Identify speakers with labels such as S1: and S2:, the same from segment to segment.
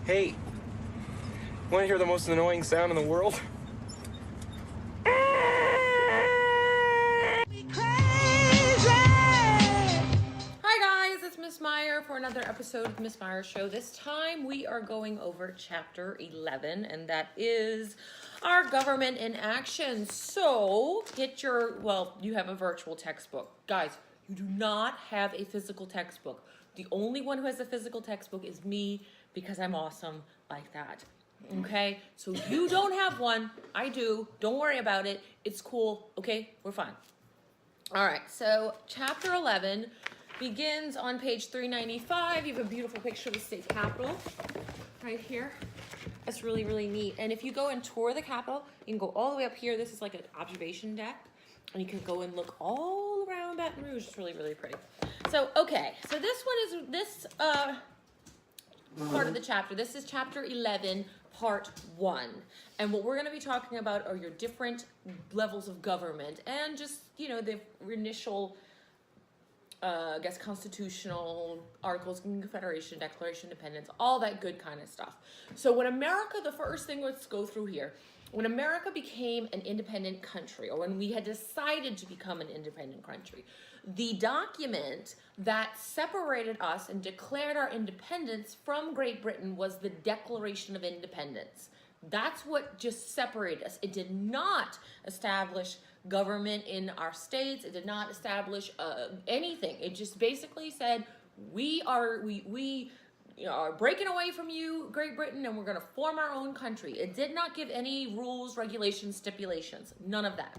S1: Hey, want to hear the most annoying sound in the world?
S2: Hi guys, it's Miss Meyer for another episode of Miss Meyer's Show. This time we are going over chapter 11, and that is our government in action. So get your, you have a virtual textbook. Guys, you do not have a physical textbook. The only one who has a physical textbook is me, because I'm awesome like that. Okay, so you don't have one. I do. Don't worry about it. It's cool. Okay, we're fine. All right, so chapter 11 begins on page 395. You have a beautiful picture of the state capitol right here. That's really, really neat. And if you go and tour the capitol, you can go all the way up here. This is like an observation deck. And you can go and look all around Baton Rouge. It's really, really pretty. So, okay, so this one is this part of the chapter. This is chapter 11, part 1. And what we're going to be talking about are your different levels of government and just, you know, the initial, I guess, constitutional articles of Confederation, Declaration of Independence, all that good kind of stuff. So when America, the first thing, let's go through here. When America became an independent country, or when we had decided to become an independent country, the document that separated us and declared our independence from Great Britain was the Declaration of Independence. That's what just separated us. It did not establish government in our states. It did not establish anything. It just basically said, we are breaking away from you, Great Britain, and we're going to form our own country. It did not give any rules, regulations, stipulations, none of that.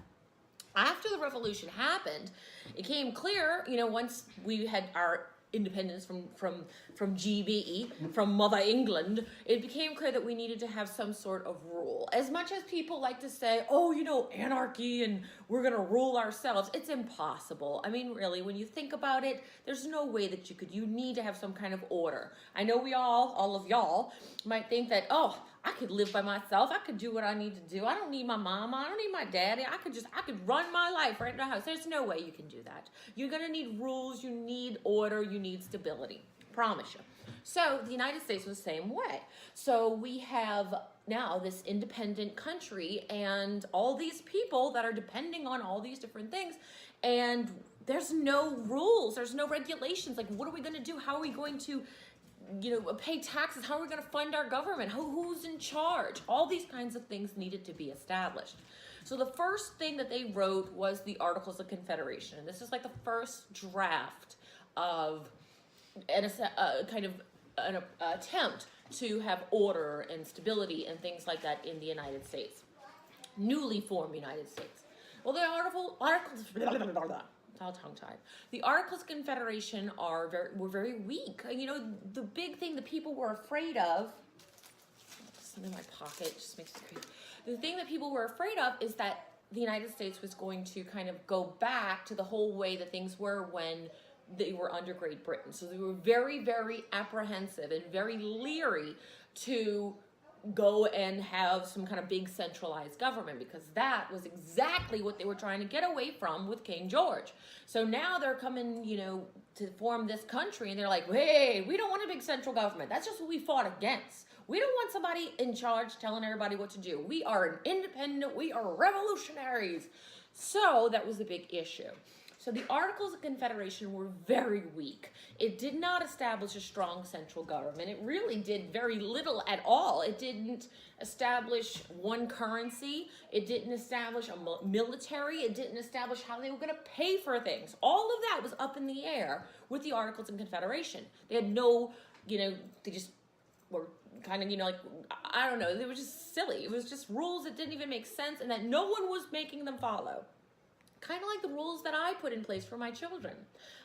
S2: After the revolution happened, it became clear, you know, once we had our independence from GB, from Mother England, it became clear that we needed to have some sort of rule. As much as people like to say, oh, you know, anarchy and we're going to rule ourselves, it's impossible. I mean, really, when you think about it, there's no way that you need to have some kind of order. I know we all of y'all might think that, oh, I could live by myself. I could do what I need to do. I don't need my mama. I don't need my daddy. I could run my life right in the house. There's no way you can do that. You're going to need rules. You need order. You need stability. Promise you. So the United States was the same way. So we have now this independent country and all these people that are depending on all these different things. And there's no rules. There's no regulations. Like, what are we going to do? How are we going to, you know, pay taxes? How are we going to fund our government? Who's in charge? All these kinds of things needed to be established. So the first thing that they wrote was the Articles of Confederation. And this is like the first draft of an attempt to have order and stability and things like that in the United States. Newly formed United States. Well, the articles it's all tongue-tied. The Articles of Confederation were very weak. You know, the big thing that people were afraid of, something in my pocket just makes me crazy. The thing that people were afraid of is that the United States was going to kind of go back to the whole way that things were when they were under Great Britain. So they were very, very apprehensive and very leery to go and have some kind of big centralized government, because that was exactly what they were trying to get away from with King George. So now they're coming, you know, to form this country, and they're like, hey, we don't want a big central government. That's just what we fought against. We don't want somebody in charge telling everybody what to do. We are an independent, we are revolutionaries. So that was the big issue. So the Articles of Confederation were very weak. It did not establish a strong central government. It really did very little at all. It didn't establish one currency. It didn't establish a military. It didn't establish how they were going to pay for things. All of that was up in the air with the Articles of Confederation. They had no, you know, they just were kind of, you know, like, I don't know, they were just silly. It was just rules that didn't even make sense and that no one was making them follow. Kind of like the rules that I put in place for my children.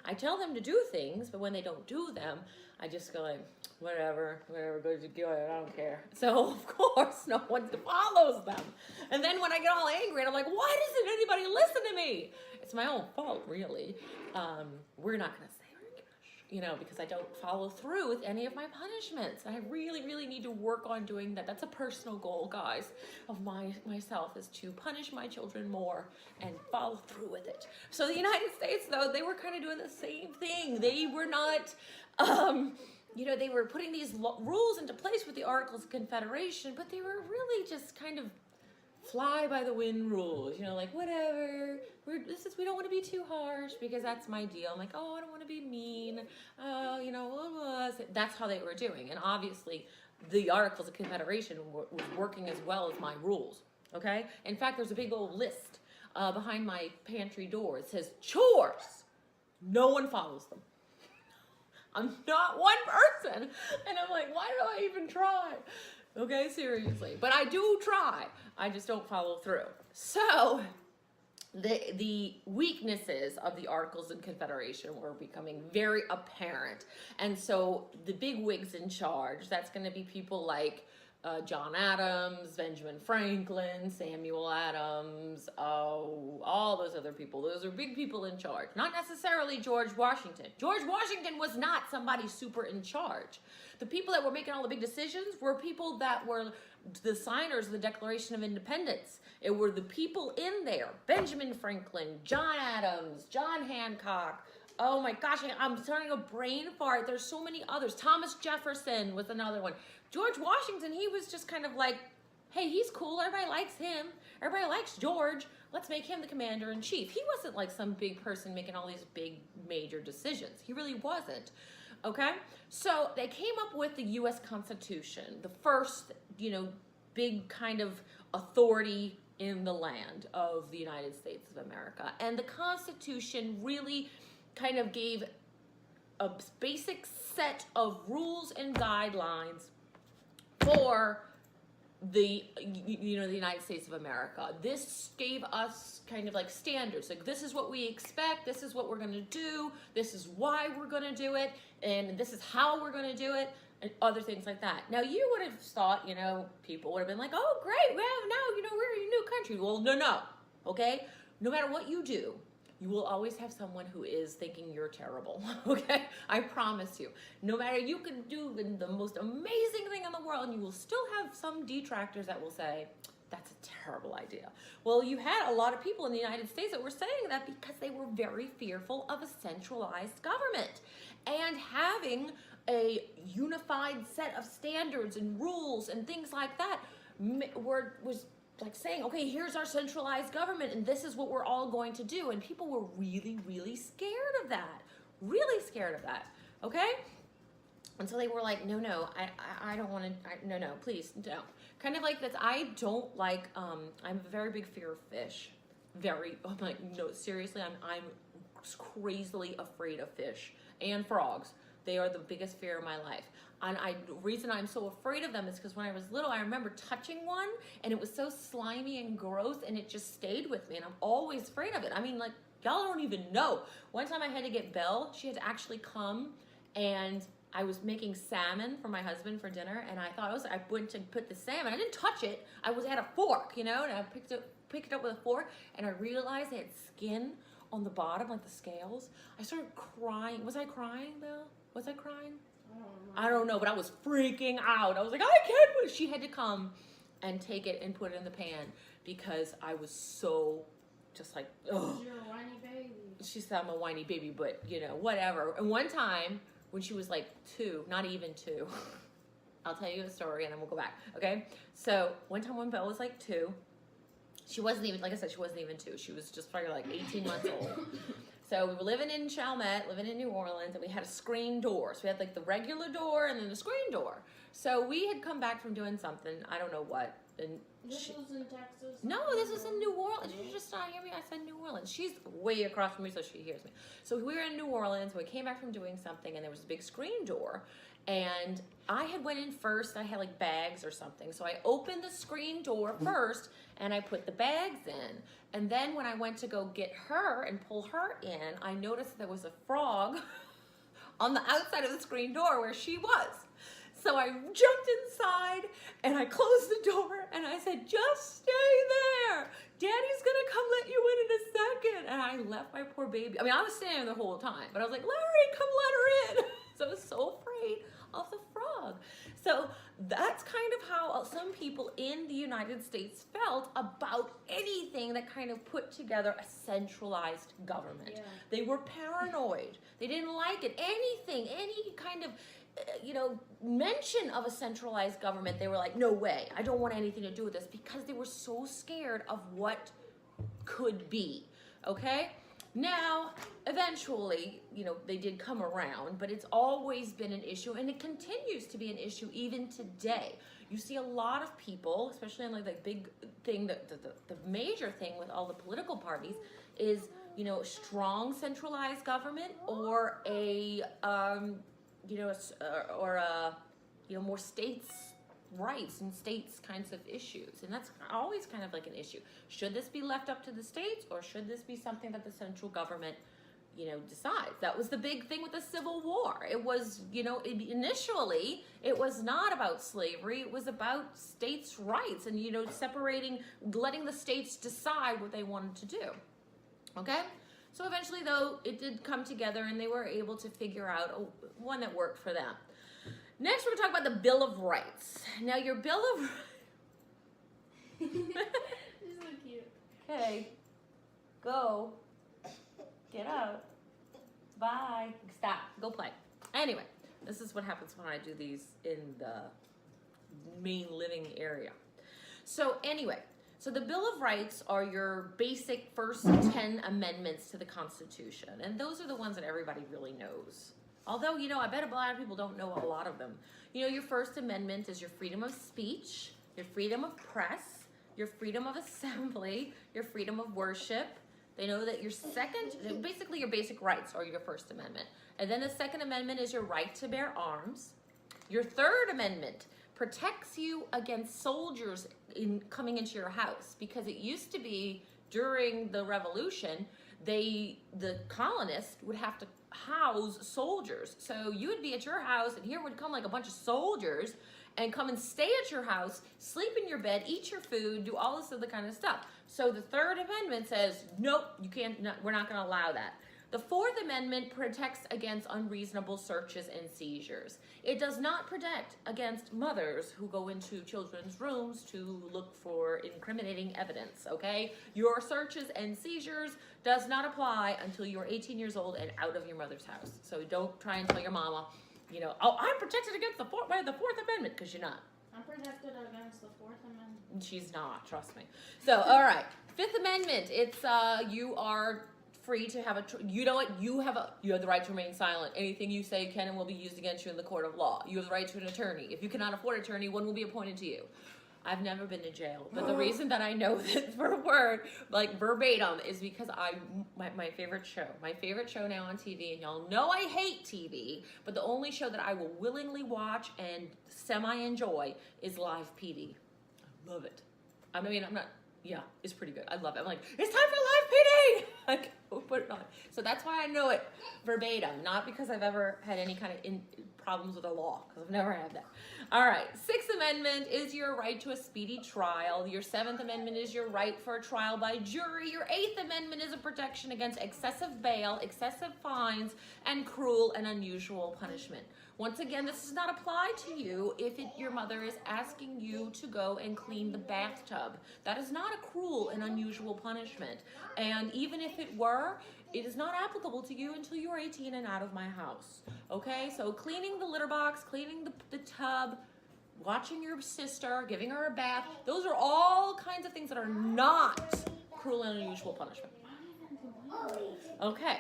S2: I tell them to do things, but when they don't do them, I just go like, whatever, go ahead, I don't care. So, of course, no one follows them. And then when I get all angry, and I'm like, why doesn't anybody listen to me? It's my own fault, really. We're not going to say, you know, because I don't follow through with any of my punishments. I really, really need to work on doing that. That's a personal goal, guys, of myself, is to punish my children more and follow through with it. So the United States, though, they were kind of doing the same thing. They were not, they were putting these rules into place with the Articles of Confederation, but they were really just kind of fly by the wind rules, like whatever. We don't want to be too harsh because that's my deal. I'm like, oh, I don't want to be mean. That's how they were doing, and obviously, the Articles of Confederation was working as well as my rules. Okay. In fact, there's a big old list behind my pantry door. It says chores. No one follows them. I'm not one person, and I'm like, why do I even try? Okay, seriously. But I do try. I just don't follow through. So the weaknesses of the Articles of Confederation were becoming very apparent. And so the big wigs in charge, that's going to be people like John Adams, Benjamin Franklin, Samuel Adams, all those other people. Those are big people in charge. Not necessarily George Washington. George Washington was not somebody super in charge. The people that were making all the big decisions were people that were the signers of the Declaration of Independence. It were the people in there. Benjamin Franklin, John Adams, John Hancock. Oh my gosh, I'm starting a brain fart. There's so many others. Thomas Jefferson was another one. George Washington, he was just kind of like, hey, he's cool. Everybody likes him. Everybody likes George. Let's make him the commander-in-chief. He wasn't like some big person making all these big major decisions. He really wasn't. Okay? So they came up with the U.S. Constitution, the first, big kind of authority in the land of the United States of America. And the Constitution really kind of gave a basic set of rules and guidelines for the United States of America. This gave us kind of like standards. Like, this is what we expect. This is what we're going to do. This is why we're going to do it. And this is how we're going to do it. And other things like that. Now, you would have thought, people would have been like, oh, great. Well, now, we're a new country. Well, no. Okay? No matter what you do, you will always have someone who is thinking you're terrible, okay? I promise you. No matter, you can do the most amazing thing in the world, and you will still have some detractors that will say, that's a terrible idea. Well, you had a lot of people in the United States that were saying that because they were very fearful of a centralized government. And having a unified set of standards and rules and things like that was like saying, okay, here's our centralized government and this is what we're all going to do. And people were really, really scared of that. Really scared of that. Okay? And so they were like, no, I don't want to, no, please, no. Kind of like that, I don't like, I'm a very big fear of fish. I'm like, no, seriously, I'm crazily afraid of fish and frogs. They are the biggest fear of my life. And the reason I'm so afraid of them is because when I was little, I remember touching one and it was so slimy and gross and it just stayed with me and I'm always afraid of it. I mean, like, y'all don't even know. One time I had to get Belle. She had to actually come and I was making salmon for my husband for dinner and I went to put the salmon. I didn't touch it. I had a fork, and I picked it up with a fork and I realized it had skin on the bottom, like the scales. I started crying. Was I crying, Belle? Was I crying? I don't know, but I was freaking out. I was like, I can't believe. She had to come and take it and put it in the pan because I was so just like, ugh.
S3: You're a whiny baby.
S2: She said I'm a whiny baby, but whatever. And one time when she was like 2, not even 2, I'll tell you a story and then we'll go back. Okay. So one time when Belle was like 2, she wasn't even, like I said, she wasn't even 2. She was just probably like 18 months old. So we were living in Chalmette, living in New Orleans, and we had a screen door. So we had like the regular door and then the screen door. So we had come back from doing something, I don't know what. And
S3: this was in Texas?
S2: No, this was in New Orleans. Did you just not hear me? I said New Orleans. She's way across from me, so she hears me. So we were in New Orleans. We came back from doing something, and there was a big screen door. And I had went in first. I had like bags or something. So I opened the screen door first, and I put the bags in. And then when I went to go get her and pull her in, I noticed there was a frog on the outside of the screen door where she was. So I jumped inside and I closed the door and I said, just stay there. Daddy's gonna come let you in a second. And I left my poor baby. I mean, I was standing there the whole time, but I was like, Larry, come let her in. So I was so afraid of the frog. So that's kind of how some people in the United States felt about anything that kind of put together a centralized government.
S3: Yeah.
S2: They were paranoid. They didn't like it. Anything, any kind of mention of a centralized government, they were like, no way, I don't want anything to do with this, because they were so scared of what could be. Okay? Now, eventually, they did come around, but it's always been an issue, and it continues to be an issue even today. You see a lot of people, especially on like the big thing, the major thing with all the political parties is, strong centralized government or a more states' rights and states' kinds of issues. And that's always kind of like an issue. Should this be left up to the states, or should this be something that the central government, decides? That was the big thing with the Civil War. It was, initially, it was not about slavery. It was about states' rights and, letting the states decide what they wanted to do. Okay? So eventually, though, it did come together, and they were able to figure out one that worked for them. Next, we're going to talk about the Bill of Rights. Now, your Bill of...
S3: She's so cute.
S2: Okay. Go. Get out. Bye. Stop. Go play. Anyway, this is what happens when I do these in the main living area. So anyway, the Bill of Rights are your basic first 10 amendments to the Constitution. And those are the ones that everybody really knows. Although, I bet a lot of people don't know a lot of them. Your First Amendment is your freedom of speech, your freedom of press, your freedom of assembly, your freedom of worship. They know that your basically your basic rights are your First Amendment. And then the Second Amendment is your right to bear arms. Your Third Amendment protects you against soldiers coming into your house, because it used to be during the Revolution, the colonists would have to house soldiers. So you would be at your house, and here would come like a bunch of soldiers and come and stay at your house, sleep in your bed, eat your food, do all this other kind of stuff. So the Third Amendment says, nope, you can't, we're not going to allow that. The Fourth Amendment protects against unreasonable searches and seizures. It does not protect against mothers who go into children's rooms to look for incriminating evidence, okay? Your searches and seizures does not apply until you're 18 years old and out of your mother's house. So don't try and tell your mama, oh, I'm protected against by the Fourth Amendment, because you're not.
S3: I'm protected against the Fourth Amendment.
S2: She's not, trust me. So, all right. Fifth Amendment, it's you are free to have you have the right to remain silent. Anything you say can and will be used against you in the court of law. You have the right to an attorney. If you cannot afford an attorney, one will be appointed to you. I've never been to jail, but the reason that I know this for word, like verbatim, is because my favorite show now on TV, and y'all know I hate TV, but the only show that I will willingly watch and semi-enjoy is Live PD. I love it. I mean, it's pretty good. I love it. I'm like, it's time for Live PD! Like, put it on. So that's why I know it verbatim, not because I've ever had any kind of problems with the law, because I've never had that. All right, Sixth Amendment is your right to a speedy trial. Your Seventh Amendment is your right for a trial by jury. Your Eighth Amendment is a protection against excessive bail, excessive fines, and cruel and unusual punishment. Once again, this does not apply to you if your mother is asking you to go and clean the bathtub. That is not a cruel and unusual punishment. And even if it were, it is not applicable to you until you are 18 and out of my house. Okay, so cleaning the litter box, cleaning the tub, watching your sister, giving her a bath, those are all kinds of things that are not cruel and unusual punishment. Okay.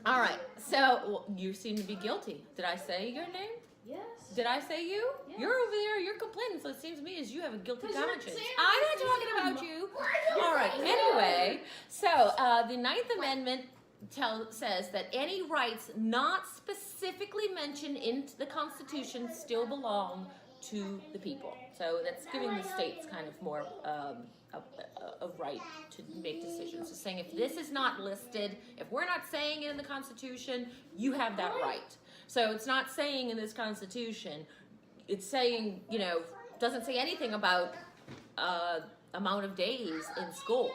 S2: All right, so you seem to be guilty. Did I say your name?
S3: Yes.
S2: Did I say you?
S3: Yes.
S2: You're over there, you're complaining, so it seems to me as you have a guilty
S3: 'Cause you're
S2: conscience.
S3: saying
S2: I'm not
S3: this
S2: talking
S3: is
S2: about
S3: a
S2: you. All right, anyway, so the Ninth Amendment says that any rights not specifically mentioned in the Constitution still belong to the people. So that's giving the states kind of more a right to make decisions. So saying if this is not listed, if we're not saying it in the Constitution, you have that right. So it's not saying in this Constitution, it's saying, doesn't say anything about amount of days in school.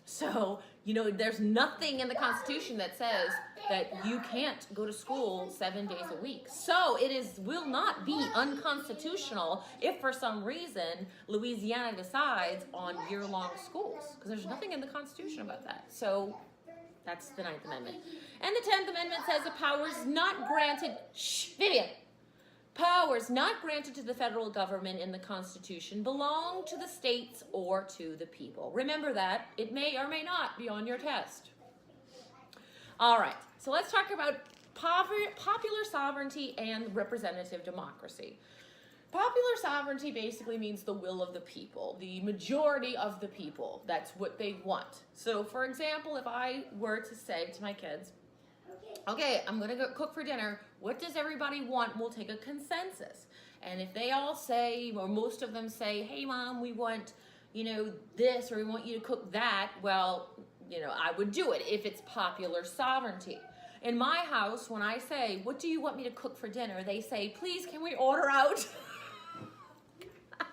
S2: So, there's nothing in the Constitution that says that you can't go to school 7 days a week. So it will not be unconstitutional if for some reason Louisiana decides on year-long schools, because there's nothing in the Constitution about that. So That's the Ninth Amendment. And the 10th Amendment says the powers not granted, Vivian, powers not granted to the federal government in the Constitution belong to the states or to the people. Remember that. It may or may not be on your test. All right, so let's talk about popular sovereignty and representative democracy. Popular sovereignty basically means the will of the people, the majority of the people. That's what they want. So, for example, if I were to say to my kids, okay, I'm going to go cook for dinner. What does everybody want? We'll take a consensus. And if they all say, or most of them say, hey, Mom, we want, this, or we want you to cook that, well, I would do it if it's popular sovereignty. In my house, when I say, what do you want me to cook for dinner? They say, please, can we order out?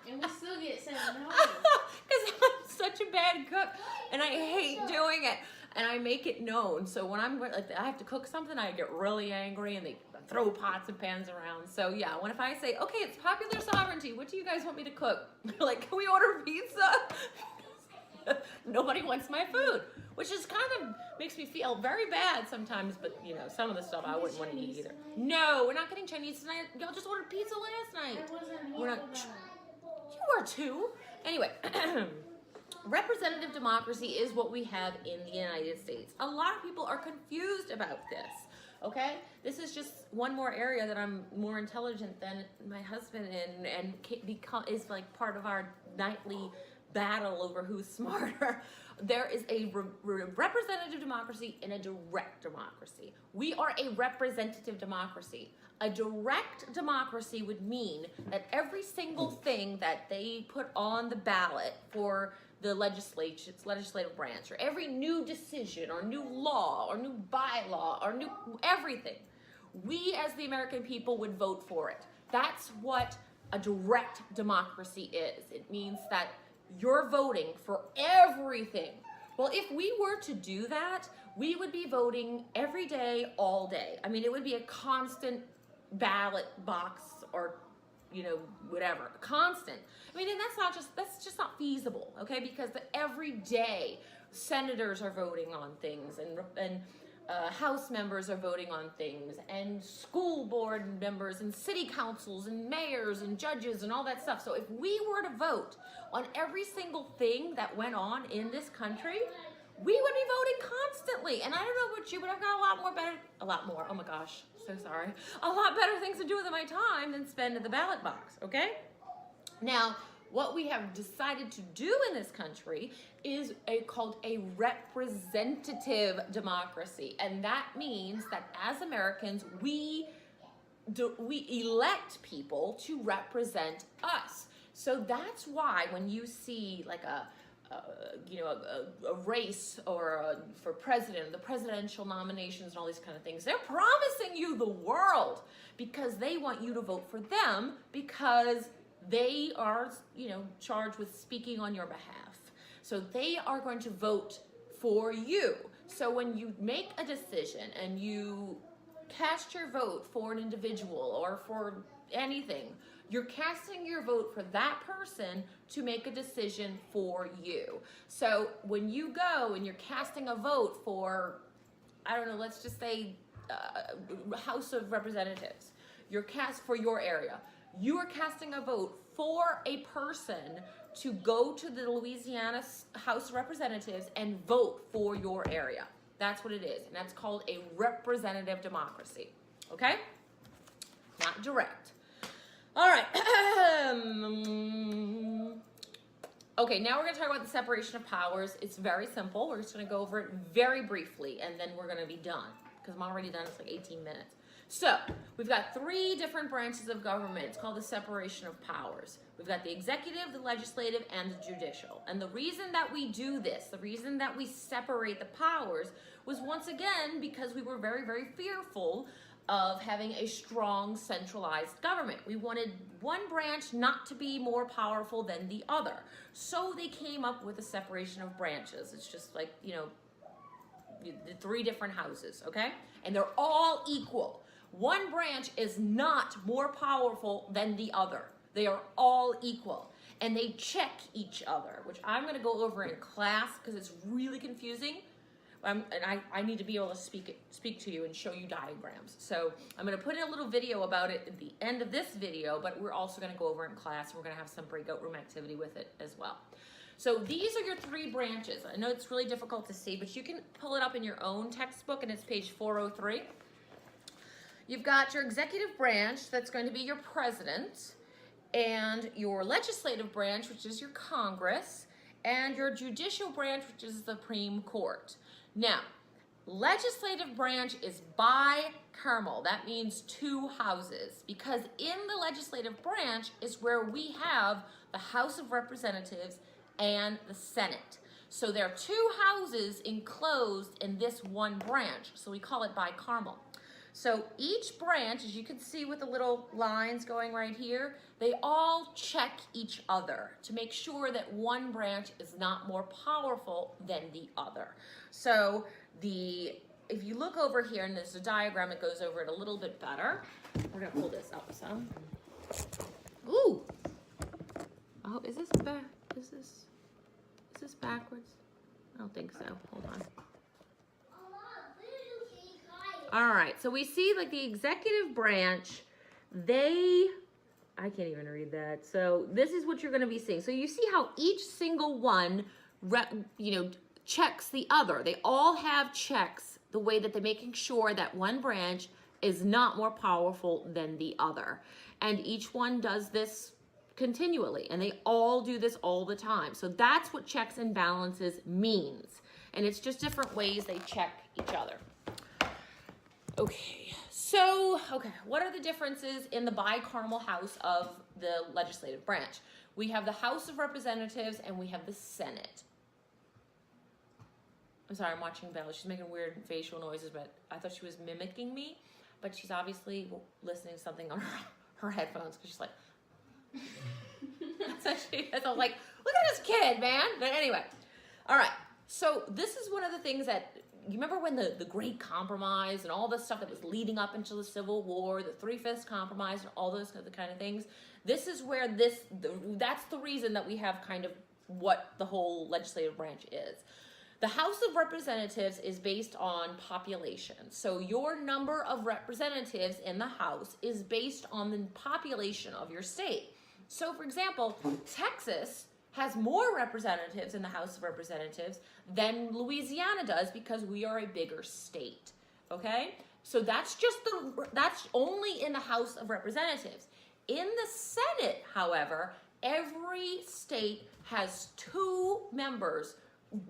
S3: And we still get $7.
S2: Because I'm such a bad cook, and I hate doing it. And I make it known. So when I'm like, I have to cook something, I get really angry, and they throw pots and pans around. So yeah, if I say, okay, it's popular sovereignty, what do you guys want me to cook? They're like, can we order pizza? Nobody wants my food, which is kind of makes me feel very bad sometimes. But some of the stuff I wouldn't want to eat either. No, we're not getting Chinese tonight. Y'all just ordered pizza last night.
S3: I wasn't
S2: We're
S3: here
S2: not.
S3: for that.
S2: You were too. Anyway. Representative democracy is what we have in the United States. A lot of people are confused about this, okay? This is just one more area that I'm more intelligent than my husband in, and is like part of our nightly battle over who's smarter. There is a representative democracy and a direct democracy. We are a representative democracy. A direct democracy would mean that every single thing that they put on the ballot for the legislative branch, or every new decision or new law or new bylaw or new everything, we as the American people would vote for it. That's what a direct democracy is. It means that you're voting for everything. Well, if we were to do that, we would be voting every day, all day. I mean, it would be a constant ballot box, or whatever, constant. I mean, and that's just not feasible, okay? Because every day senators are voting on things, and House members are voting on things, and school board members, and city councils, and mayors, and judges, and all that stuff. So if we were to vote on every single thing that went on in this country, we would be voting constantly. And I don't know about you, but I've got a lot more, oh my gosh, so sorry, a lot better things to do with my time than spend in the ballot box, okay? Now, what we have decided to do in this country is called a representative democracy. And that means that as Americans, we elect people to represent us. So that's why when you see like a race for president, the presidential nominations and all these kind of things, they're promising you the world because they want you to vote for them, because they are, charged with speaking on your behalf. So they are going to vote for you. So when you make a decision and you cast your vote for an individual or for anything, you're casting your vote for that person to make a decision for you. So when you go and you're casting a vote for, I don't know, let's just say House of Representatives, you're cast for your area. You are casting a vote for a person to go to the Louisiana House of Representatives and vote for your area. That's what it is, and that's called a representative democracy, okay? Not direct. All right. Okay, now we're going to talk about the separation of powers. It's very simple. We're just going to go over it very briefly, and then we're going to be done, because I'm already done. It's like 18 minutes. So, we've got 3 different branches of government. It's called the separation of powers. We've got the executive, the legislative, and the judicial. And the reason that we do this, the reason that we separate the powers, was once again because we were very, very fearful of having a strong centralized government. We wanted one branch not to be more powerful than the other. So they came up with a separation of branches. It's just like, the 3 different houses, okay? And they're all equal. One branch is not more powerful than the other. They are all equal. And they check each other, which I'm going to go over in class because it's really confusing. and I need to be able to speak to you and show you diagrams. So I'm going to put in a little video about it at the end of this video, but we're also going to go over it in class. We're going to have some breakout room activity with it as well. So these are your three branches. I know it's really difficult to see, but you can pull it up in your own textbook, and it's page 403. You've got your executive branch, that's going to be your president, and your legislative branch, which is your Congress, and your judicial branch, which is the Supreme Court. Now, legislative branch is bicameral. That means two houses, because in the legislative branch is where we have the House of Representatives and the Senate. So there are two houses enclosed in this one branch, so we call it bicameral. So each branch, as you can see with the little lines going right here, they all check each other to make sure that one branch is not more powerful than the other. So if you look over here, and there's a diagram that goes over it a little bit better. We're gonna pull this up some. Ooh! Oh, is this back? Is this backwards? I don't think so. Hold on. All right, so we see like the executive branch, I can't even read that. So this is what you're going to be seeing. So you see how each single one, checks the other. They all have checks the way that they're making sure that one branch is not more powerful than the other. And each one does this continually, and they all do this all the time. So that's what checks and balances means. And it's just different ways they check each other. Okay, what are the differences in the bicameral house of the legislative branch? We have the House of Representatives and we have the Senate. I'm sorry, I'm watching Bella. She's making weird facial noises, but I thought she was mimicking me, but she's obviously listening to something on her headphones, because she's like, so I was like, look at this kid, man. But anyway, all right, so this is one of the things that, you remember when the Great Compromise and all the stuff that was leading up into the Civil War, the Three-Fifths Compromise, and all those kind of things? This is where that's the reason that we have kind of what the whole legislative branch is. The House of Representatives is based on population. So your number of representatives in the House is based on the population of your state. So for example, Texas has more representatives in the House of Representatives than Louisiana does, because we are a bigger state, okay? So that's only in the House of Representatives. In the Senate, however, every state has two members,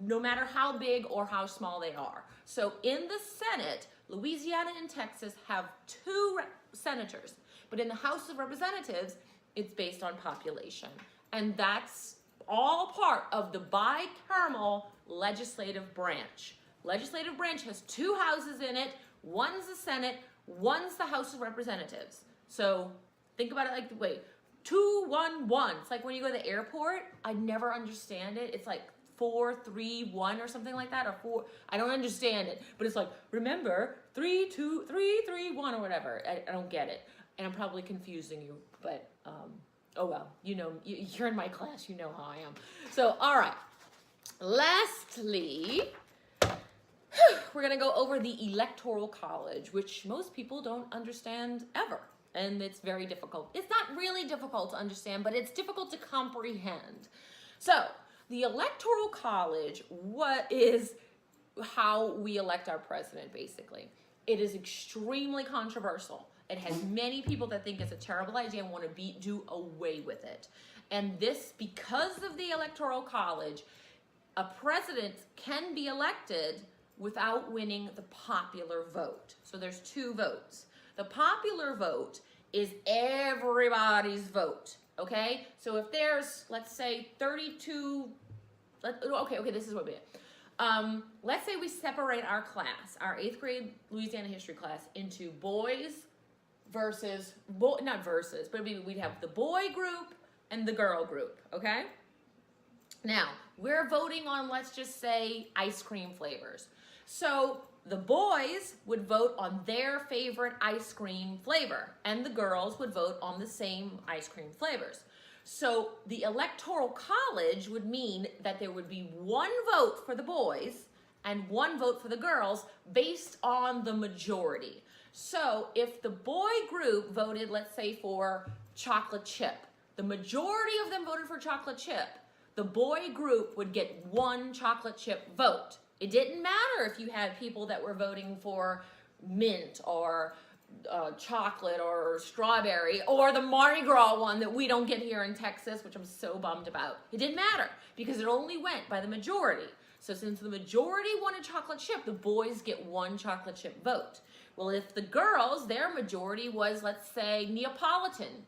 S2: no matter how big or how small they are. So in the Senate, Louisiana and Texas have two senators, but in the House of Representatives, it's based on population. And that's all part of the bicameral legislative branch. Legislative branch has two houses in it. One's the Senate, one's the House of Representatives. So think about it like, wait, 2-1-1. It's like when you go to the airport, I never understand it. It's like 4-3-1 or something like that, or 4. I don't understand it, but it's like, remember 3-2-3-3-1 or whatever. I don't get it, and I'm probably confusing you, but oh well, you're in my class, you know how I am. So, all right. Lastly, we're going to go over the Electoral College, which most people don't understand ever. And it's very difficult. It's not really difficult to understand, but it's difficult to comprehend. So, the Electoral College, what is how we elect our president, basically. It is extremely controversial. It has many people that think it's a terrible idea and want to do away with it. And this, because of the Electoral College, a president can be elected without winning the popular vote. So there's two votes. The popular vote is everybody's vote, okay? So if there's, let's say, 32, okay, this is what we do. Let's say we separate our class, our 8th grade Louisiana history class, into boys versus, not versus, but we'd have the boy group and the girl group, okay? Now, we're voting on, let's just say, ice cream flavors. So the boys would vote on their favorite ice cream flavor, and the girls would vote on the same ice cream flavors. So the Electoral College would mean that there would be one vote for the boys and 1 vote for the girls based on the majority. So if the boy group voted, let's say, for chocolate chip, the majority of them voted for chocolate chip, the boy group would get 1 chocolate chip vote. It didn't matter if you had people that were voting for mint or chocolate or strawberry or the Mardi Gras one that we don't get here in Texas, which I'm so bummed about. It didn't matter because it only went by the majority. So since the majority wanted chocolate chip, the boys get 1 chocolate chip vote. Well, if the girls, their majority was, let's say, Neapolitan,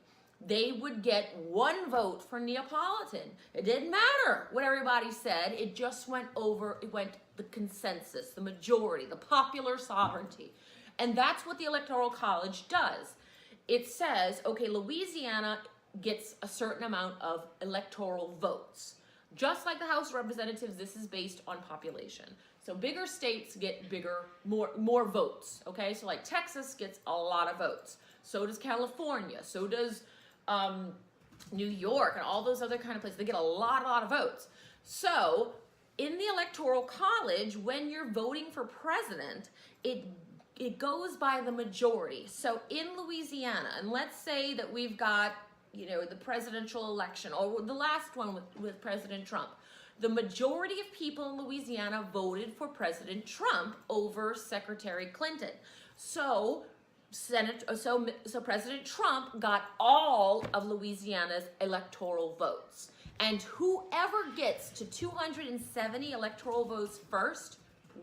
S2: they would get 1 vote for Neapolitan. It didn't matter what everybody said. It just went the consensus, the majority, the popular sovereignty. And that's what the Electoral College does. It says, okay, Louisiana gets a certain amount of electoral votes. Just like the House of Representatives, this is based on population. So bigger states get more votes, okay? So like Texas gets a lot of votes. So does California. So does New York and all those other kind of places. They get a lot of votes. So in the Electoral College, when you're voting for president, it goes by the majority. So in Louisiana, and let's say that we've got, the presidential election, or the last one with President Trump, the majority of people in Louisiana voted for President Trump over Secretary Clinton. So President Trump got all of Louisiana's electoral votes. And whoever gets to 270 electoral votes first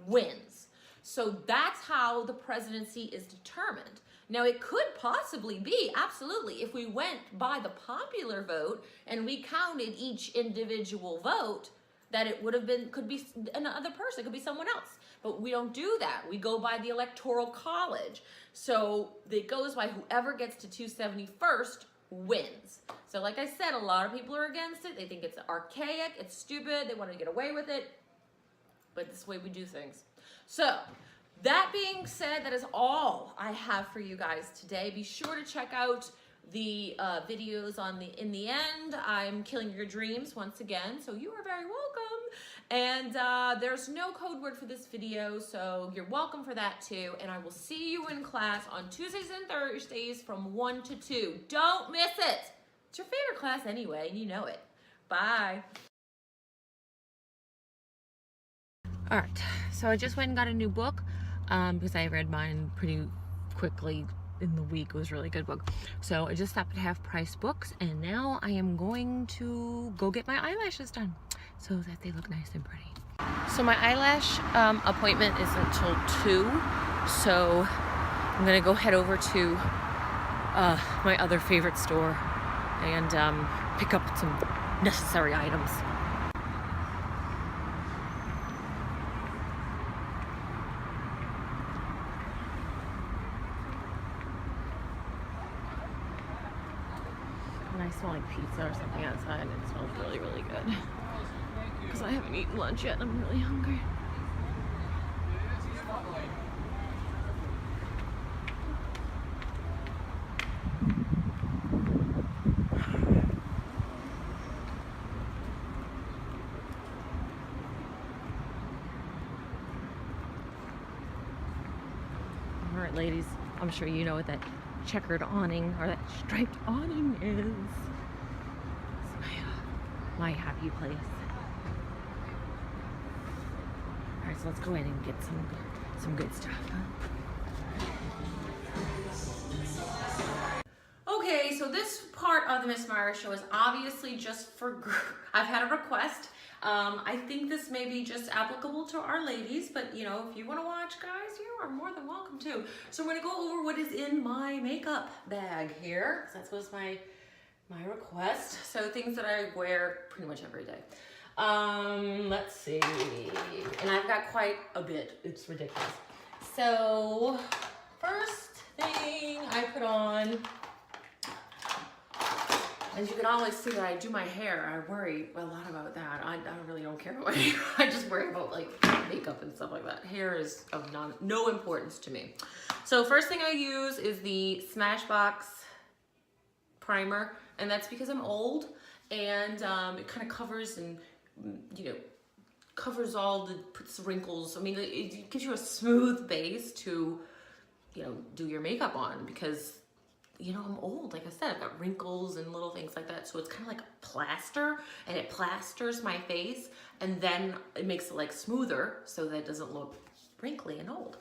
S2: wins. So that's how the presidency is determined. Now, it could possibly be, absolutely, if we went by the popular vote and we counted each individual vote, that it would have been, could be another person, it could be someone else. But we don't do that. We go by the Electoral College. So it goes by whoever gets to 270 first wins. So like I said, a lot of people are against it. They think it's archaic, it's stupid, they want to get away with it. But this is the way we do things. So, that being said, that is all I have for you guys today. Be sure to check out the videos in the end. I'm killing your dreams once again, so you are very welcome. And there's no code word for this video, so you're welcome for that too. And I will see you in class on Tuesdays and Thursdays from 1 to 2. Don't miss it. It's your favorite class anyway, and you know it. Bye. All right, so I just went and got a new book because I read mine pretty quickly in the week. It was a really good book. So I just stopped at Half Price Books, and now I am going to go get my eyelashes done so that they look nice and pretty. So my eyelash appointment is until 2, so I'm gonna go head over to my other favorite store and pick up some necessary items. And I smell like pizza or something outside, and it smells really, really good. Because I haven't eaten lunch yet, and I'm really hungry. All right, ladies, I'm sure you know what that checkered awning or that striped awning is. It's my happy place. All right, so let's go in and get some good stuff. Okay, so this part of the Miss Myra show is obviously just for, I've had a request. I think this may be just applicable to our ladies, but if you want to watch, guys, you are more than welcome to. So I'm going to go over what is in my makeup bag here. That was my request. So things that I wear pretty much every day. Let's see. And I've got quite a bit. It's ridiculous. So first thing I put on, as you can always see that I do my hair, I worry a lot about that. I really don't care about my hair. I just worry about like makeup and stuff like that. Hair is of no importance to me. So first thing I use is the Smashbox primer, and that's because I'm old, and it kind of covers and covers all the, puts wrinkles. I mean, it gives you a smooth base to, you know, do your makeup on, because, you know, I'm old. Like I said, I've got wrinkles and little things like that. So it's kind of like a plaster, and it plasters my face, and then it makes it like smoother so that it doesn't look wrinkly and old.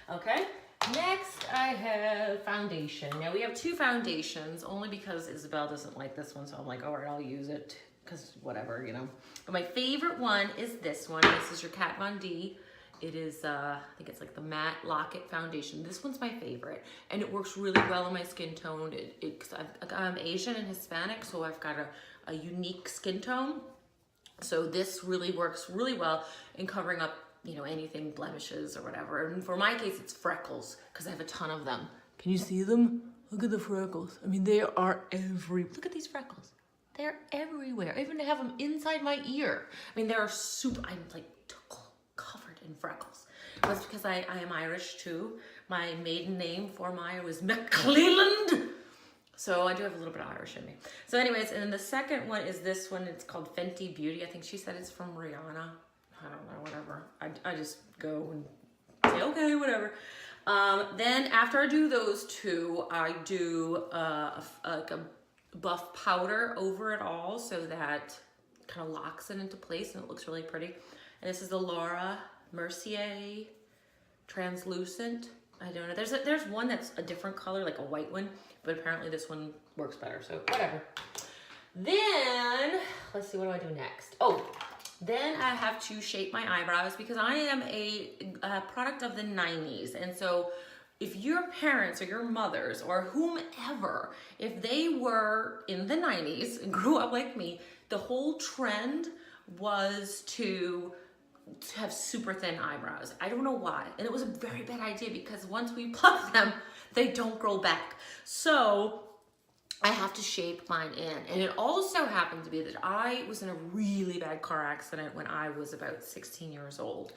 S2: Okay. Next, I have foundation. Now we have 2 foundations, only because Isabel doesn't like this one. So I'm like, all right, I'll use it, because whatever, you know. But my favorite one is this one. This is your Kat Von D. It is, I think it's like the Matte Lock-It Foundation. This one's my favorite, and it works really well on my skin tone. I'm Asian and Hispanic, so I've got a unique skin tone. So this really works really well in covering up, you know, anything, blemishes or whatever. And for my case, it's freckles, because I have a ton of them. Can you see them? Look at the freckles. I mean, they are look at these freckles. They're everywhere. I even have them inside my ear. I mean, they're I'm like covered in freckles. That's because I am Irish too. My maiden name for Maya was McClelland. So I do have a little bit of Irish in me. So anyways, and then the second one is this one. It's called Fenty Beauty. I think she said it's from Rihanna. I don't know, whatever. I just go and say, okay, whatever. Then after I do those 2, I do a buff powder over it all, so that kind of locks it into place and it looks really pretty. And this is the Laura Mercier Translucent. I don't know. There's one that's a different color, like a white one, but apparently this one works better, so whatever. Then, let's see, what do I do next? Oh, then I have to shape my eyebrows, because I am a product of the 90s. And so if your parents or your mothers or whomever, if they were in the 90s and grew up like me, the whole trend was to have super thin eyebrows. I don't know why. And it was a very bad idea, because once we pluck them, they don't grow back. So I have to shape mine in. And it also happened to be that I was in a really bad car accident when I was about 16 years old.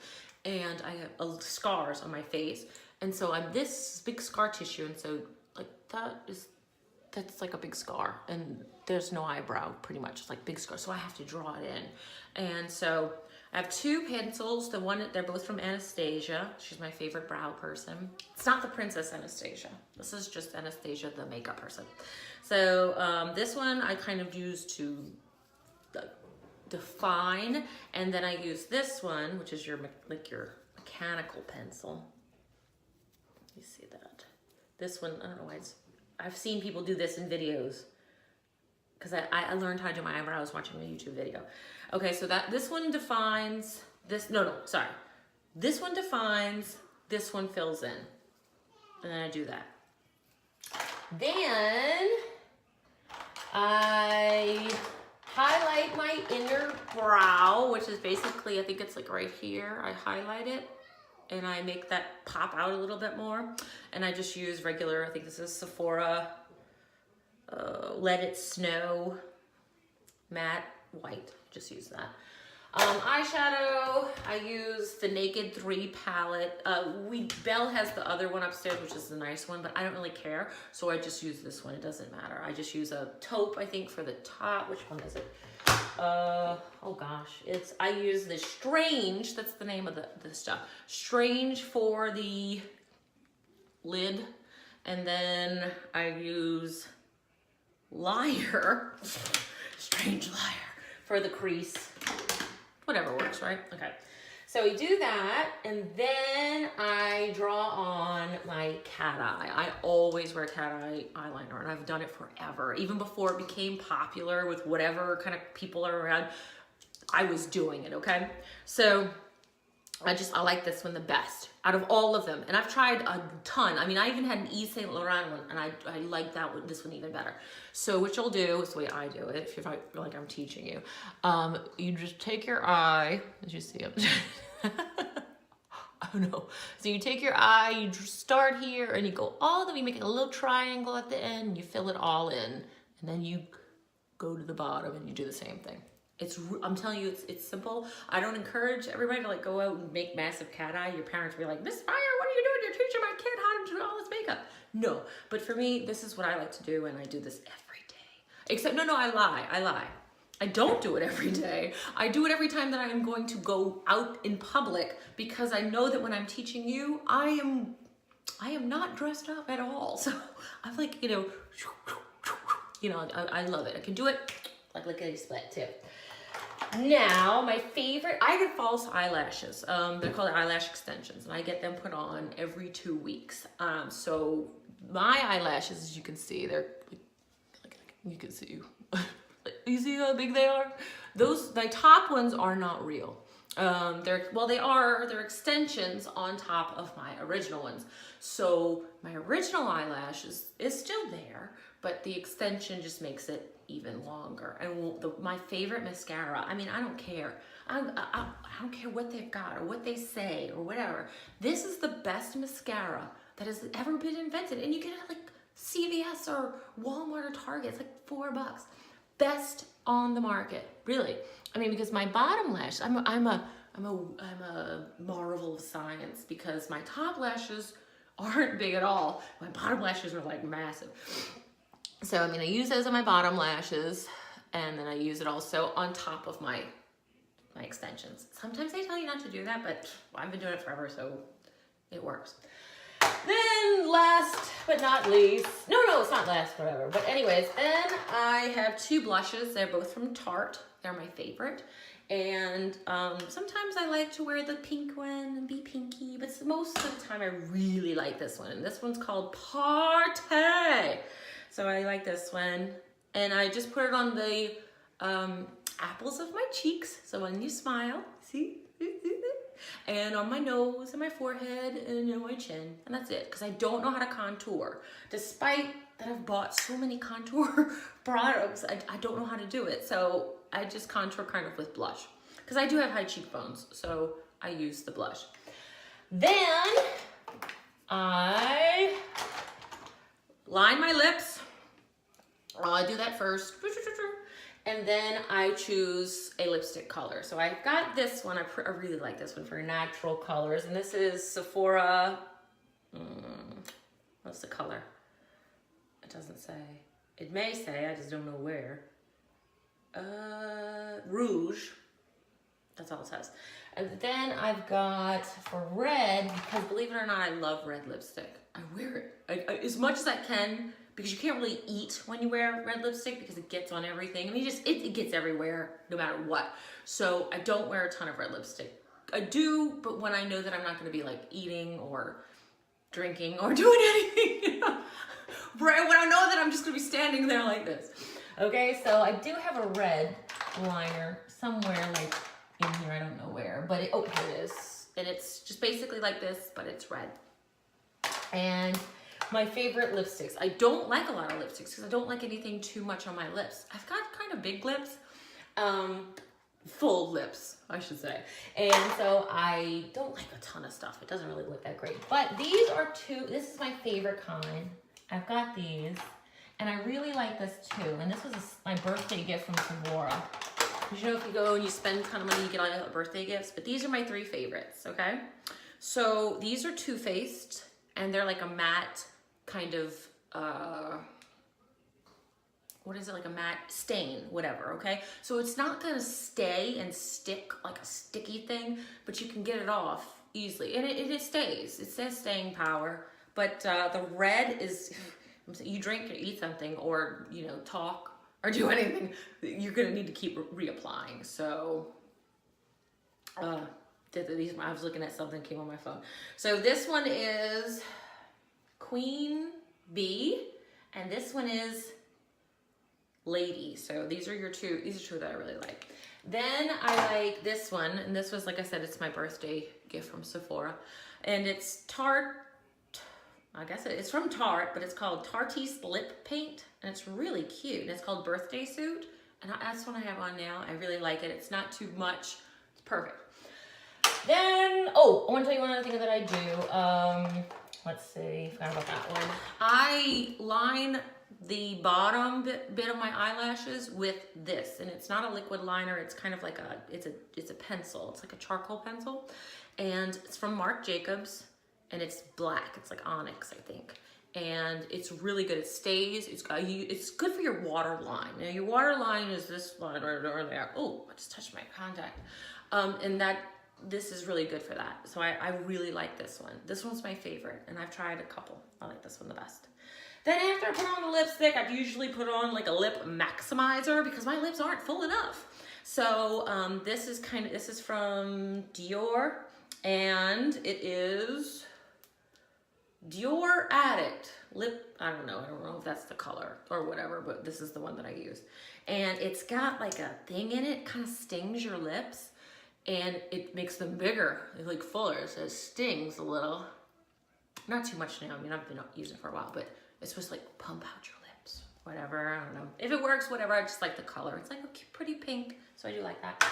S2: And I have scars on my face. And so I'm this big scar tissue. And so like that's like a big scar. And there's no eyebrow pretty much. It's like big scar. So I have to draw it in. And so I have 2 pencils. They're both from Anastasia. She's my favorite brow person. It's not the Princess Anastasia. This is just Anastasia, the makeup person. So this one I kind of use to define, and then I use this one, which is your mechanical pencil. You see that? This one, I don't know why I've seen people do this in videos, because I learned how to do my eyebrows watching a YouTube video. Okay, so this one defines this. Sorry. This one defines, this one fills in. And then I do that. Then I highlight my inner brow, which is basically, I think it's like right here. I highlight it and I make that pop out a little bit more. And I just use regular, I think this is Sephora Let It Snow matte white. Just use that. Eyeshadow, I use the Naked 3 palette. Belle has the other one upstairs, which is the nice one, but I don't really care. So I just use this one. It doesn't matter. I just use a taupe, I think, for the top. Which one is it? Oh gosh. I use the Strange. That's the name of the stuff. Strange for the lid. And then I use Liar. Strange Liar for the crease. Whatever works, right? Okay. So we do that, and then I draw on my cat eye. I always wear cat eye eyeliner, and I've done it forever. Even before it became popular with whatever kind of people are around, I was doing it, okay? So I like this one the best out of all of them. And I've tried a ton. I mean, I even had an Yves Saint Laurent one, and I like that one, this one even better. So what you'll do is the way I do it, if I feel like I'm teaching you. You just take your eye, as you see, oh no. So you take your eye, you start here, and you go all the way, make a little triangle at the end, and you fill it all in. And then you go to the bottom and you do the same thing. I'm telling you, it's simple. I don't encourage everybody to like go out and make massive cat eye. Your parents will be like, Miss Meyer, what are you doing? You're teaching my kid how to do all this makeup. No, but for me, this is what I like to do, and I do this every day. Except, no, I lie. I don't do it every day. I do it every time that I am going to go out in public, because I know that when I'm teaching you, I am not dressed up at all. So I'm like, I love it. I can do it like lickety split too. Now, my favorite, I get false eyelashes. They're called eyelash extensions, and I get them put on every 2 weeks. So my eyelashes, as you can see, they're like you can see. You see how big they are? My top ones are not real. They're extensions on top of my original ones. So my original eyelash is still there, but the extension just makes it even longer. And my favorite mascara, I don't care. I don't care what they've got or what they say or whatever. This is the best mascara that has ever been invented. And you get it at like CVS or Walmart or Target. It's like $4. Best on the market, really. Because my bottom lash, I'm a marvel of science, because my top lashes aren't big at all. My bottom lashes are like massive. So I use those on my bottom lashes, and then I use it also on top of my extensions. Sometimes they tell you not to do that, but I've been doing it forever, so it works. Then last but not least, no, it's not last, whatever. But anyways, then I have 2 blushes. They're both from Tarte. They're my favorite. And sometimes I like to wear the pink one and be pinky, but most of the time I really like this one. And this one's called Party. So I like this one. And I just put it on the apples of my cheeks. So when you smile, see? And on my nose and my forehead and on my chin, and that's it, because I don't know how to contour. Despite that I've bought so many contour products, I don't know how to do it, so I just contour kind of with blush, because I do have high cheekbones, so I use the blush. Then I line my lips. I do that first. And then I choose a lipstick color. So I've got this one. I really like this one for natural colors. And this is Sephora. What's the color? It doesn't say. It may say, I just don't know where. Rouge. That's all it says. And then I've got for red, because believe it or not, I love red lipstick. I wear it as much as I can, because you can't really eat when you wear red lipstick, because it gets on everything. It gets everywhere no matter what. So I don't wear a ton of red lipstick. I do, but when I know that I'm not going to be like eating or drinking or doing anything, right? When I know that I'm just going to be standing there like this. Okay, so I do have a red liner somewhere like in here. I don't know where, but here it is. And it's just basically like this, but it's red. And my favorite lipsticks. I don't like a lot of lipsticks because I don't like anything too much on my lips. I've got kind of big lips, full lips, I should say. And so I don't like a ton of stuff. It doesn't really look that great. But these are this is my favorite kind. I've got these, and I really like this too. And this was my birthday gift from Sephora. You know, if you go and you spend a ton of money, you get a lot of birthday gifts. But these are my 3 favorites, okay? So these are Too Faced, and they're like a matte kind of, what is it, like a matte stain, whatever, okay? So it's not gonna stay and stick like a sticky thing, but you can get it off easily. And it stays, it says staying power. But the red is, you drink or eat something or, talk or do anything, you're gonna need to keep reapplying. So, I was looking at something, came on my phone. So this one is Queen Bee, and this one is Lady. So these are two that I really like. Then I like this one, and this was, like I said, it's my birthday gift from Sephora, and it's Tarte. I guess it's from Tarte, but it's called Tarte's Lip Paint, and it's really cute. And it's called Birthday Suit, and that's what I have on now. I really like it. It's not too much. It's perfect. Then, I want to tell you one other thing that I do. Let's see, forgot about that one. I line the bottom bit of my eyelashes with this, and it's not a liquid liner. It's kind of like it's a pencil. It's like a charcoal pencil, and it's from Marc Jacobs, and it's black. It's like onyx, I think. and it's really good. It stays. It's good for your waterline. Now your waterline is this line right there. Oh, I just touched my contact. And this is really good for that. So I really like this one. This one's my favorite, and I've tried a couple. I like this one the best. Then after I put on the lipstick, I usually put on like a lip maximizer because my lips aren't full enough. So this is from Dior, and it is Dior Addict lip. I don't know if that's the color or whatever, but this is the one that I use. And it's got like a thing in it, kind of stings your lips, and it makes them bigger, like fuller. So it stings a little. Not too much now. I mean, I've been using it for a while, but it's supposed to like pump out your lips. Whatever, I don't know. If it works, whatever. I just like the color. It's like a cute, pretty pink, so I do like that.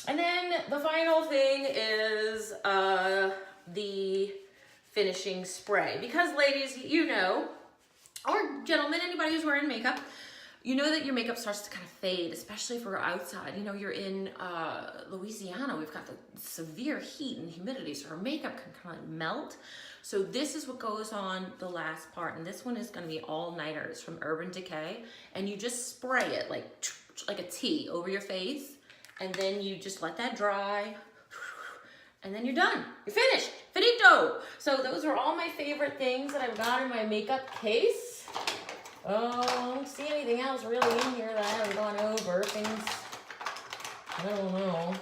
S2: And then the final thing is the finishing spray. Because ladies, you know, or gentlemen, anybody who's wearing makeup, you know that your makeup starts to kind of fade, especially if we're outside. You know, you're in Louisiana. We've got the severe heat and humidity, so our makeup can kind of melt. So this is what goes on the last part, and this one is going to be all nighter. It's from Urban Decay, and you just spray it like a tea over your face, and then you just let that dry, and then you're done. You're finished. Finito. So those are all my favorite things that I've got in my makeup case. Oh, I don't see anything else really in here that I haven't gone over. Things, I don't know.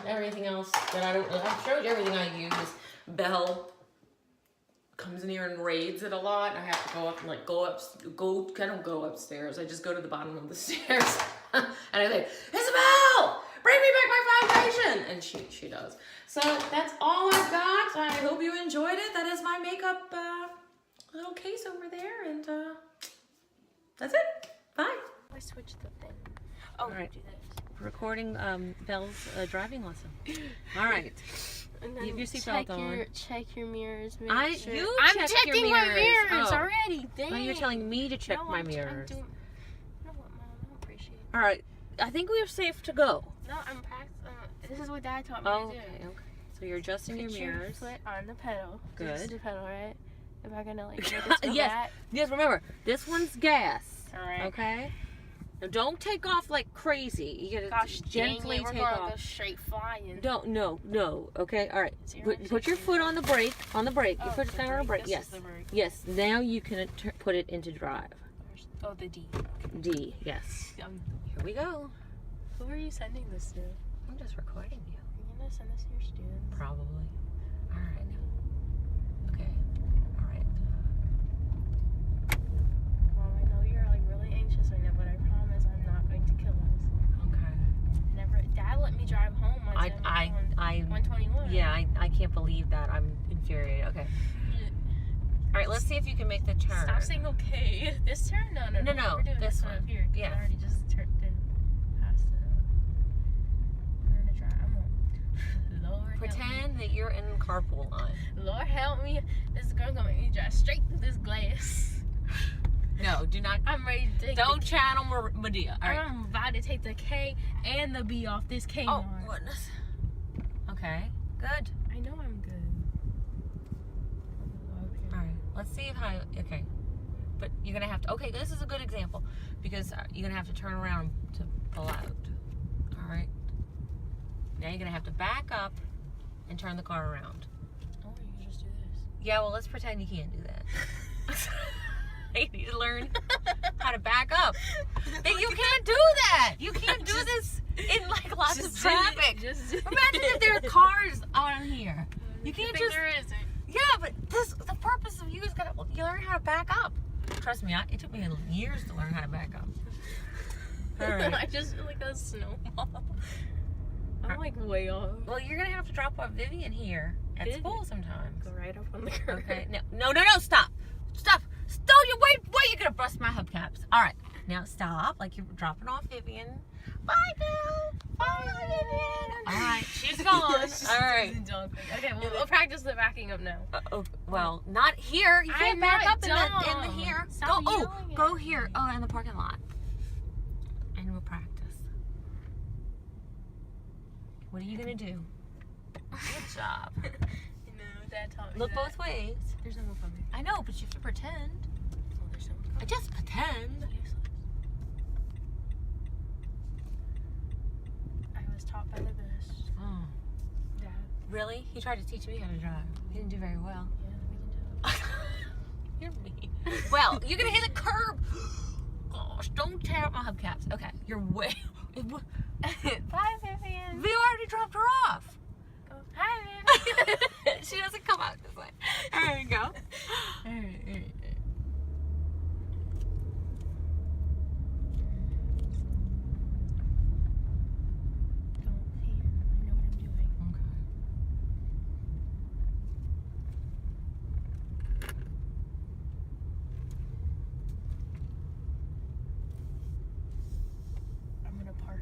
S2: Everything else that I've showed you everything I use. Belle comes in here and raids it a lot. I have to go up and like I don't go upstairs. I just go to the bottom of the stairs. And I say, Isabel, bring me back my foundation. And she does. So that's all I've got. I hope you enjoyed it. That is my makeup little case over there. And that's it. Bye.
S3: I switched the thing.
S2: Oh, all right.
S3: Do this.
S2: Recording Belle's driving lesson. All right.
S3: And then
S2: Keep your seatbelt on.
S3: Check your mirrors. Make sure.
S2: I'm
S3: checking
S2: checking
S3: my
S2: your
S3: mirrors
S2: mirrors. Oh.
S3: already. Dang.
S2: Oh, you're telling me to check
S3: No,
S2: my
S3: I'm
S2: mirrors.
S3: You know what, Mom? I don't appreciate it.
S2: All right. I think we're safe to go.
S3: No, I'm practicing. This is what Dad taught me
S2: Oh,
S3: to do.
S2: okay. So you're adjusting
S3: Put
S2: your mirrors.
S3: foot on the pedal.
S2: Good.
S3: This is the pedal, right? If I'm gonna like make this go
S2: Yes.
S3: back.
S2: Yes. Remember, this one's gas.
S3: All right.
S2: Okay. Now don't take off like crazy. You gotta
S3: Gosh,
S2: gently
S3: dang it,
S2: take
S3: we're gonna
S2: off.
S3: go straight flying.
S2: Don't. No. Okay. All right.
S3: So you're
S2: Put your foot on the brake. On the brake. You
S3: Oh,
S2: put
S3: the
S2: your finger on the brake.
S3: brake. This
S2: Yes.
S3: is the brake.
S2: Yes. Now you can put it into drive.
S3: Oh, the D.
S2: D. Yes. Here we go.
S3: Who are you sending this to?
S2: I'm just recording you.
S3: Are you gonna send this to your students?
S2: Probably. All right. Okay. All right.
S3: Mom, I know you're like really anxious right now, but I promise I'm not going to kill us.
S2: Okay.
S3: Never. Dad let me drive home once.
S2: I
S3: 121.
S2: Yeah, I can't believe that. I'm infuriated. Okay. All right, let's see if you can make the turn.
S3: Stop saying okay. This turn? No.
S2: No,
S3: We're doing
S2: this
S3: this
S2: one.
S3: up here. 'Cause
S2: Yeah.
S3: I already just turned in past it. We're gonna try. I'm gonna. Lord help me.
S2: Pretend that you're in carpool line.
S3: Lord help me. This girl's gonna make me drive straight through this glass.
S2: No, do not.
S3: I'm ready to take
S2: Don't channel Medea. All right.
S3: I'm about to take the K and the B off this K.
S2: Oh, goodness. Okay, good.
S3: I know I'm good.
S2: All right, let's see how. Okay, but you're gonna have to. Okay, this is a good example because you're gonna have to turn around to pull out. All right. Now you're gonna have to back up and turn the car around.
S3: Oh, you can just do this.
S2: Yeah, well, let's pretend you can't do that. You need to learn how to back up. Then you can't do that. You can't do this in like lots of traffic. Imagine if there are cars on here. You can't just.
S3: There isn't.
S2: Yeah, but the purpose of you is you learn how to back up. Trust me, it took me years to learn how to back up. All right.
S3: I just feel like a snowball. I'm like way off.
S2: Well, you're gonna have to drop off Vivian here at
S3: Vivian?
S2: school sometimes.
S3: Go right up on the curb.
S2: Okay. No! Stop! You wait! You're gonna bust my hubcaps. All right. Now stop. Like you're dropping off Vivian. Bye, Bill. Bye, Vivian. All right. She's gone. All right.
S3: Okay, we'll practice the backing up now.
S2: Well, not here. You can't
S3: I'm
S2: back
S3: not
S2: up in the
S3: dumb.
S2: here.
S3: Stop
S2: Go
S3: yelling
S2: here.
S3: at me.
S2: Oh, in the parking lot. And we'll practice. What are you gonna do? Good job.
S3: No, Dad taught me
S2: Look
S3: that.
S2: both ways.
S3: There's no one coming.
S2: I know, but you have to pretend.
S3: Oh, there's no one
S2: I
S3: coming.
S2: just pretend.
S3: Useless. I was taught by the best.
S2: Oh,
S3: Dad.
S2: really? He tried to teach me how to drive. He didn't do very well.
S3: Yeah, we can do
S2: You're mean. Well, you're gonna hit a curb. Gosh, don't tear up my hubcaps. Okay, you're way.
S3: it. Bye, Vivian.
S2: We already dropped her off.
S3: Go. Hi, Vivian.
S2: She doesn't come out this way. There you go. All right.
S3: Don't fear. I know what I'm doing.
S2: Okay.
S3: I'm gonna park.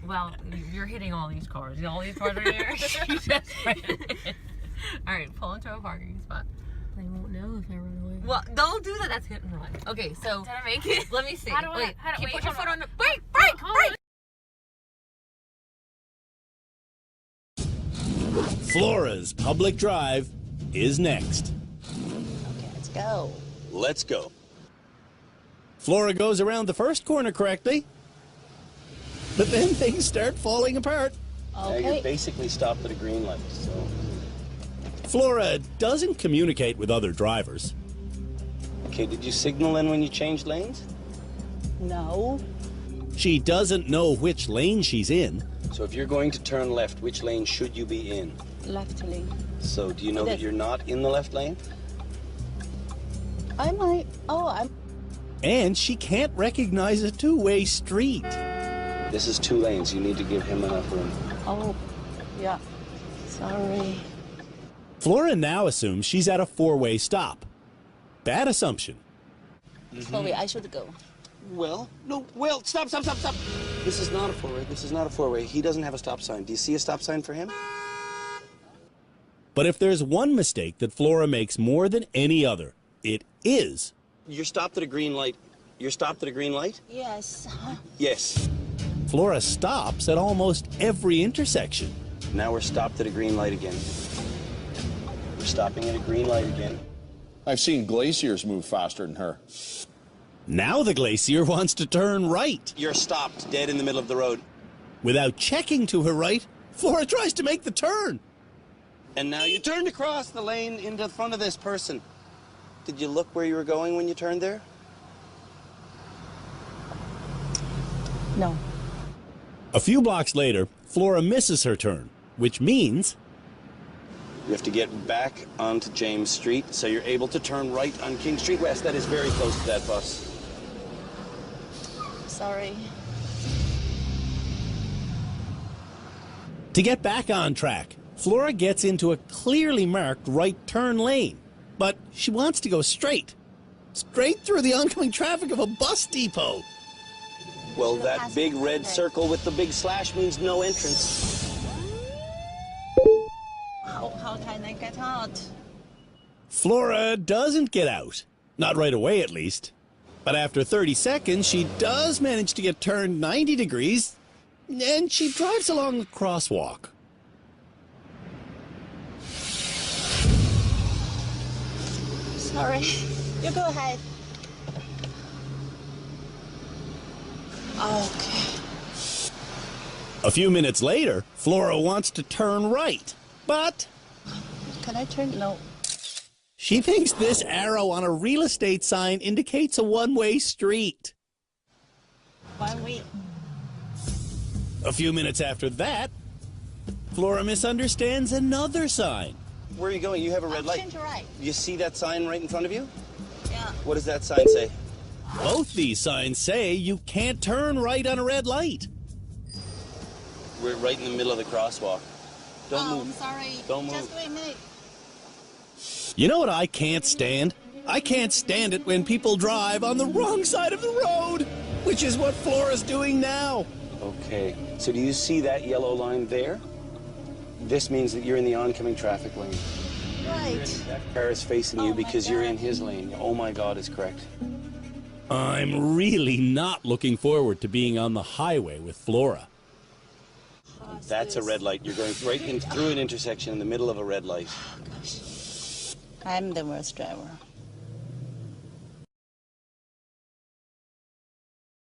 S2: Well, you're hitting all these cars. All these cars are here. You just ran in. All right, pull into a parking spot.
S3: They won't know if I run away.
S2: Well, don't do that. That's hit and run. Okay, so
S3: Did I make it?
S2: let me see.
S3: How do I-
S2: Wait,
S3: how do-
S2: keep
S3: wait,
S2: put your
S3: hold
S2: foot
S3: on.
S2: on the brake. Brake.
S3: Hold
S2: Brake.
S4: Flora's Public Drive is next.
S5: Okay, let's go.
S4: Let's go. Flora goes around the first corner correctly, but then things start falling apart.
S6: Now
S5: Okay.
S6: you're basically stopped at a green light, so
S4: Flora doesn't communicate with other drivers.
S6: okay. Did you signal in when you changed lanes?
S5: No.
S4: She doesn't know which lane she's in.
S6: So if you're going to turn left, which lane should you be in?
S5: Left lane.
S6: So do you know that you're not in the left lane?
S5: I might. Oh, I'm.
S4: And she can't recognize a two-way street.
S6: This is 2 lanes. You need to give him enough room.
S5: Oh, yeah. Sorry.
S4: Flora now assumes she's at a four-way stop. Bad assumption.
S5: Chloe, I should go.
S6: Well, no. Well, stop. This is not a four-way. This is not a four-way. He doesn't have a stop sign. Do you see a stop sign for him?
S4: But if there's one mistake that Flora makes more than any other, it is.
S6: You're stopped at a green light. You're stopped at a green light?
S5: Yes.
S6: Yes.
S4: Flora stops at almost every intersection.
S6: Now we're stopped at a green light again. We're stopping at a green light again.
S7: I've seen glaciers move faster than her.
S4: Now the Glacier wants to turn right.
S6: You're stopped dead in the middle of the road.
S4: Without checking to her right, Flora tries to make the turn.
S6: And now you turned across the lane into front of this person. Did you look where you were going when you turned there?
S5: No.
S4: A few blocks later, Flora misses her turn, which means
S6: You have to get back onto James Street so you're able to turn right on King Street West. That is very close to that bus.
S5: Sorry.
S4: to get back on track, Flora gets into a clearly marked right turn lane, but she wants to go straight through the oncoming traffic of a bus depot.
S6: Well, that big red circle with the big slash means no entrance.
S5: How can I get out?
S4: Flora doesn't get out. Not right away, at least. But after 30 seconds, she does manage to get turned 90 degrees, and she drives along the crosswalk.
S5: Sorry. You go ahead. Okay.
S4: A few minutes later, Flora wants to turn right, but
S5: Can I turn? No.
S4: she thinks this arrow on a real estate sign indicates a one-way street.
S5: One way.
S4: A few minutes after that, Flora misunderstands another sign.
S6: Where are you going? You have a red light.
S5: Change right.
S6: You see that sign right in front of you?
S5: Yeah.
S6: What does that sign say?
S4: Both these signs say you can't turn right on a red light.
S6: We're right in the middle of the crosswalk. Don't
S5: I'm
S6: move.
S5: sorry.
S6: Don't move.
S5: Just wait a minute.
S4: You know what I can't stand? I can't stand it when people drive on the wrong side of the road, which is what Flora's doing now.
S6: Okay. So do you see that yellow line there? This means that you're in the oncoming traffic lane.
S5: Right.
S6: That car is facing you
S5: Oh my
S6: because you're
S5: God.
S6: in his lane. Oh my God is correct.
S4: I'm really not looking forward to being on the highway with Flora.
S6: That's a red light. You're going right in through an intersection in the middle of a red light.
S5: I'm the worst driver.